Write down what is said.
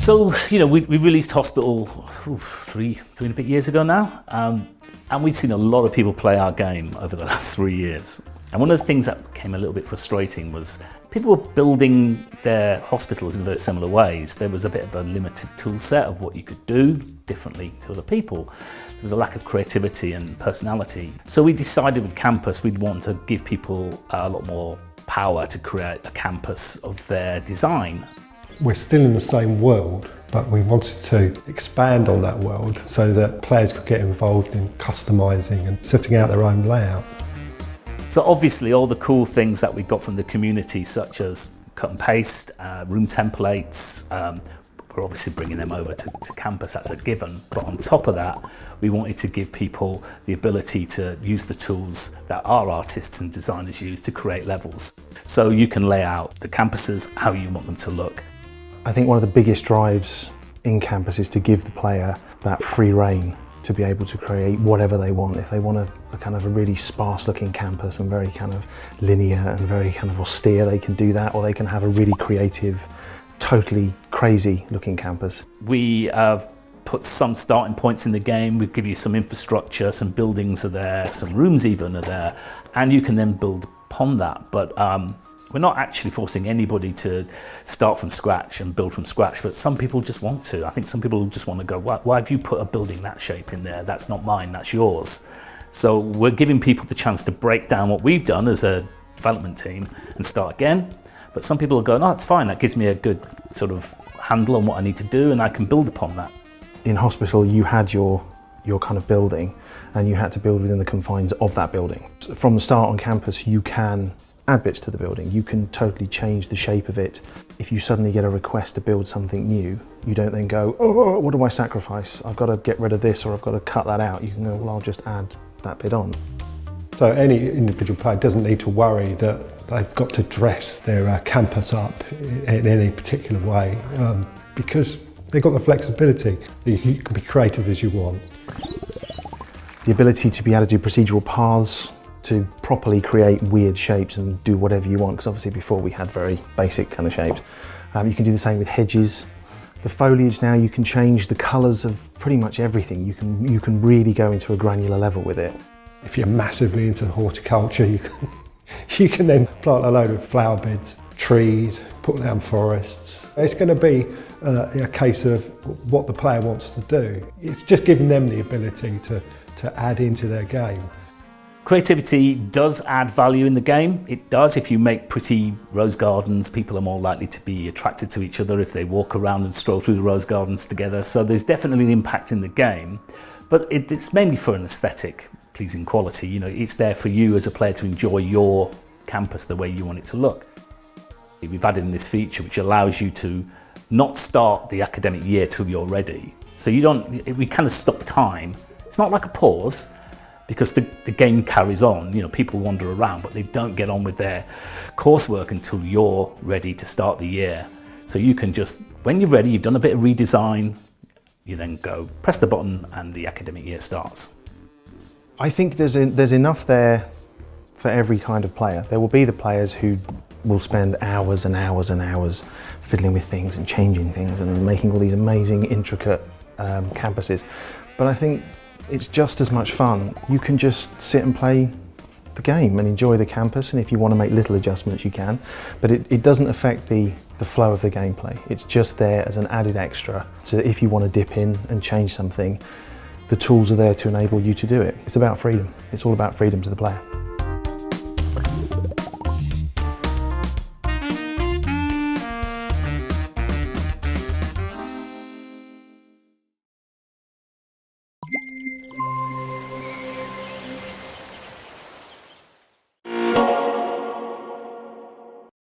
So, we released Hospital three and a bit years ago now, and we've seen a lot of people play our game over the last 3 years. And one of the things that became a little bit frustrating was people were building their hospitals in very similar ways. There was a bit of a limited tool set of what you could do differently to other people. There was a lack of creativity and personality. So we decided with Campus we'd want to give people a lot more power to create a campus of their design. We're still in the same world, but we wanted to expand on that world so that players could get involved in customising and setting out their own layout. So obviously all the cool things that we got from the community, such as cut and paste, room templates, we're obviously bringing them over to Campus, that's a given. But on top of that, we wanted to give people the ability to use the tools that our artists and designers use to create levels. So you can lay out the campuses how you want them to look. I think one of the biggest drives in Campus is to give the player that free rein to be able to create whatever they want. If they want a kind of a really sparse looking campus and very kind of linear and very kind of austere, they can do that, or they can have a really creative, totally crazy looking campus. We have put some starting points in the game. We give you some infrastructure, some buildings are there, some rooms even are there, and you can then build upon that. But we're not actually forcing anybody to start from scratch and build from scratch, but some people just want to. I think some people just want to go, why have you put a building that shape in there? That's not mine, that's yours. So we're giving people the chance to break down what we've done as a development team and start again. But some people are going, oh, it's fine, that gives me a good sort of handle on what I need to do and I can build upon that. In Hospital, you had your kind of building and you had to build within the confines of that building. From the start on Campus, you can add bits to the building. You can totally change the shape of it. If you suddenly get a request to build something new, you don't then go, oh, what do I sacrifice? I've got to get rid of this or I've got to cut that out. You can go, well, I'll just add that bit on. So any individual player doesn't need to worry that they've got to dress their campus up in any particular way because they've got the flexibility. You can be creative as you want. The ability to be able to do procedural paths, to properly create weird shapes and do whatever you want, because obviously before we had very basic kind of shapes. You can do the same with hedges. The foliage now, you can change the colours of pretty much everything. You can really go into a granular level with it. If you're massively into horticulture, you can then plant a load of flower beds, trees, put down forests. It's going to be a case of what the player wants to do. It's just giving them the ability to add into their game. Creativity does add value in the game. It does. If you make pretty rose gardens, people are more likely to be attracted to each other if they walk around and stroll through the rose gardens together. So there's definitely an impact in the game, but it's mainly for an aesthetic, pleasing quality. It's there for you as a player to enjoy your campus the way you want it to look. We've added in this feature which allows you to not start the academic year till you're ready. So we kind of stop time. It's not like a pause, because the game carries on. People wander around, but they don't get on with their coursework until you're ready to start the year. So you can just, when you're ready, you've done a bit of redesign, you then go, press the button and the academic year starts. I think there's enough there for every kind of player. There will be the players who will spend hours and hours and hours fiddling with things and changing things and making all these amazing, intricate campuses. But I think it's just as much fun. You can just sit and play the game and enjoy the campus, and if you want to make little adjustments you can, but it doesn't affect the flow of the gameplay. It's just there as an added extra, so that if you want to dip in and change something, the tools are there to enable you to do it. It's about freedom. It's all about freedom to the player.